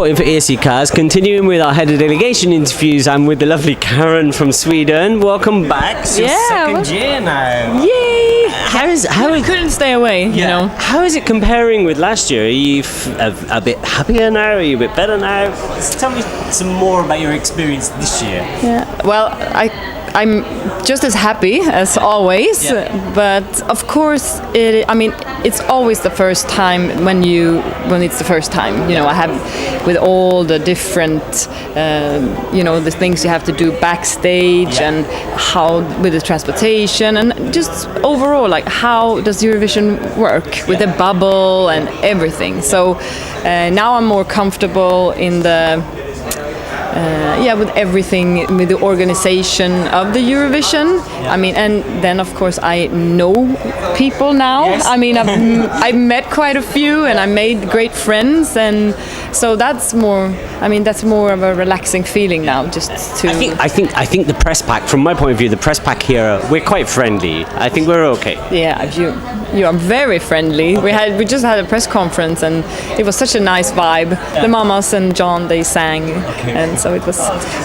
reporting for ESCKAZ. Continuing with our head of delegation interviews, I'm with the lovely Karin from Sweden. Welcome back. It's your second year now. Yay! I couldn't stay away, you know. How is it comparing with last year? Are you a bit happier now? Are you a bit better now? Tell me some more about your experience this year. Yeah. Well, I'm just as happy as always, but of course, it's always the first time when it's the first time. You know, I have with all the different, the things you have to do backstage and how with the transportation and just overall, like how does Eurovision work with the bubble and everything. So now I'm more comfortable in the. With everything, with the organization of the Eurovision. I mean, and then of course I know people now. Yes. I mean, I've met quite a few, and I made great friends, and so that's more. I mean, that's more of a relaxing feeling now. Just to. I think the press pack, from my point of view, the press pack here, we're quite friendly. I think we're okay. Yeah, you are very friendly. We just had a press conference, and it was such a nice vibe. The mamas and John, they sang, and so it was.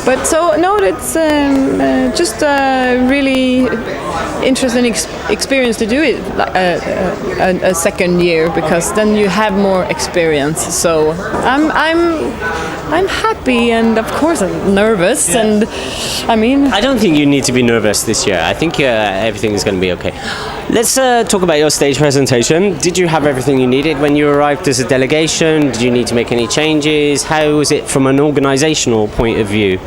But so no, it's just a really interesting experience to do it a second year, because then you have more experience. So I'm happy, and of course I'm nervous, and I don't think you need to be nervous this year. I think everything is going to be okay. Let's talk about your stage presentation. Did you have everything you needed when you arrived as a delegation? Did you need to make any changes? How was it from an organizational point of view?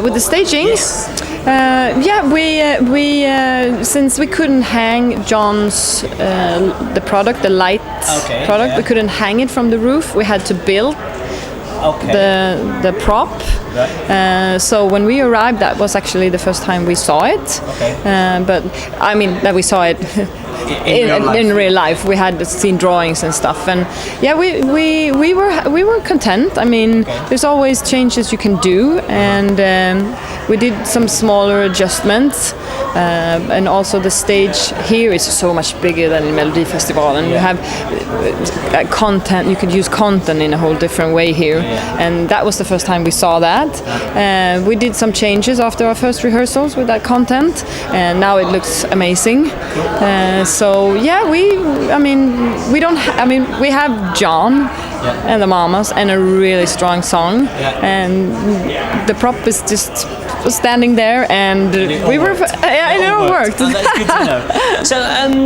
With the staging? Yes. We since we couldn't hang John's the product, the light product, we couldn't hang it from the roof. We had to build the prop. So when we arrived, that was actually the first time we saw it. But I mean that we saw it in real life. We had seen drawings and stuff, and we were content. I mean, there's always changes you can do, and we did some smaller adjustments. And also the stage here is so much bigger than in Melody Festival, and you have content. You could use content in a whole different way here, and that was the first time we saw that. We did some changes after our first rehearsals with that content, and now it looks amazing. So we have John and the mamas and a really strong song, and the prop is just standing there, and we were. I know it worked. Oh, that's good to know. So,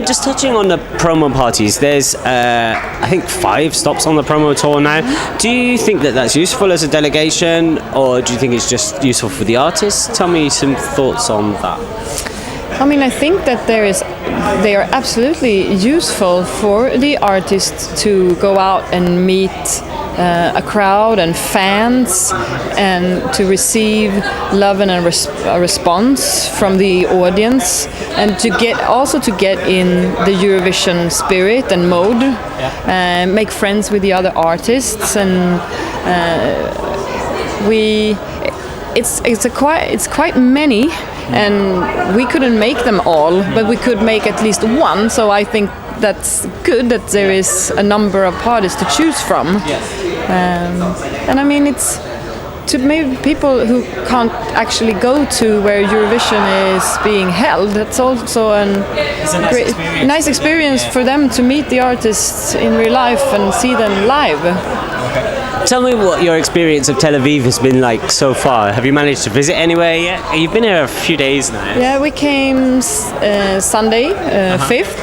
just touching on the promo parties, there's I think 5 stops on the promo tour now. Do you think that that's useful as a delegation, or do you think it's just useful for the artists? Tell me some thoughts on that. I mean, I think that they are absolutely useful for the artists to go out and meet a crowd and fans, and to receive love and a response from the audience, and to get in the Eurovision spirit and mode, make friends with the other artists, and it's quite many. And we couldn't make them all, but we could make at least one. So I think that's good that there is a number of parties to choose from. And I mean, it's to maybe people who can't actually go to where Eurovision is being held. That's also a nice experience for them to meet the artists in real life and see them live. Tell me what your experience of Tel Aviv has been like so far. Have you managed to visit anywhere yet? You've been here a few days now. Yeah, we came Sunday, 5th.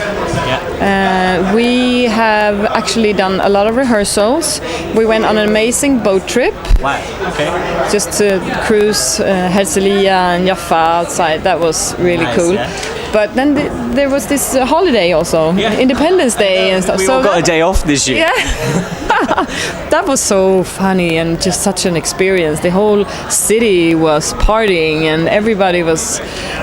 We have actually done a lot of rehearsals. We went on an amazing boat trip. Wow, okay. Just to cruise Herzliya and Jaffa outside. That was really cool. Yeah. But then there was this holiday also, Independence Day and stuff. We all got a day off this year. Yeah. That was so funny and just such an experience. The whole city was partying and everybody was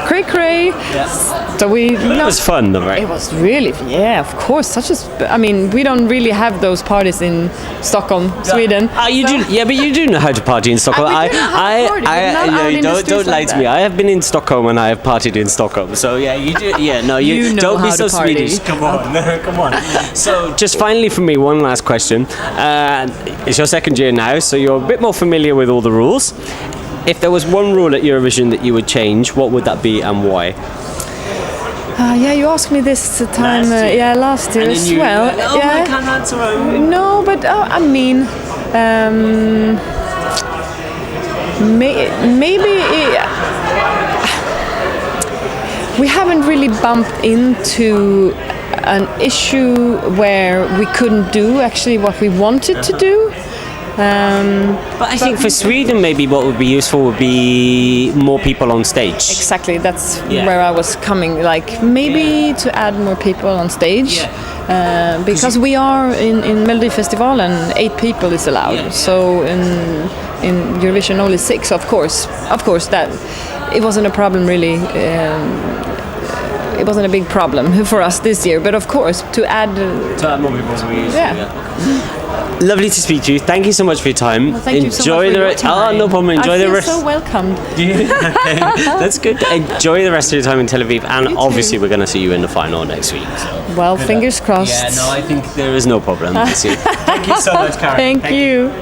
cray-cray. Yeah. So it was fun though, right? It was really, of course. We don't really have those parties in Stockholm, Sweden. You do, but you do know how to party in Stockholm. Don't lie to me. I have been in Stockholm and I have partied in Stockholm. So you do. Yeah, no, you don't be so Swedish. Come on, come on. So just finally from me, one last question. It's your second year now, so you're a bit more familiar with all the rules. If there was one rule at Eurovision that you would change, what would that be and why? Yeah, you asked me this time. Last year as well. I can't answer. No, but I mean, maybe we haven't really bumped into an issue where we couldn't do actually what we wanted to do. But I think for Sweden, maybe what would be useful would be more people on stage. Exactly, that's where I was coming. Like maybe to add more people on stage, because we are in Melodifestivalen and 8 people is allowed. So in Eurovision only 6. Of course, that it wasn't a problem really. It wasn't a big problem for us this year. But of course, to add more people than we usually. Lovely to speak to you. Thank you so much for your time. Well, thank you so much for your time. Oh, no problem. Enjoy the rest. I feel so welcomed. That's good. Enjoy the rest of your time in Tel Aviv, and obviously we're going to see you in the final next week. So. Well, fingers crossed. Yeah, no, I think there is no problem this year. Thank you so much, Karin. Thank you.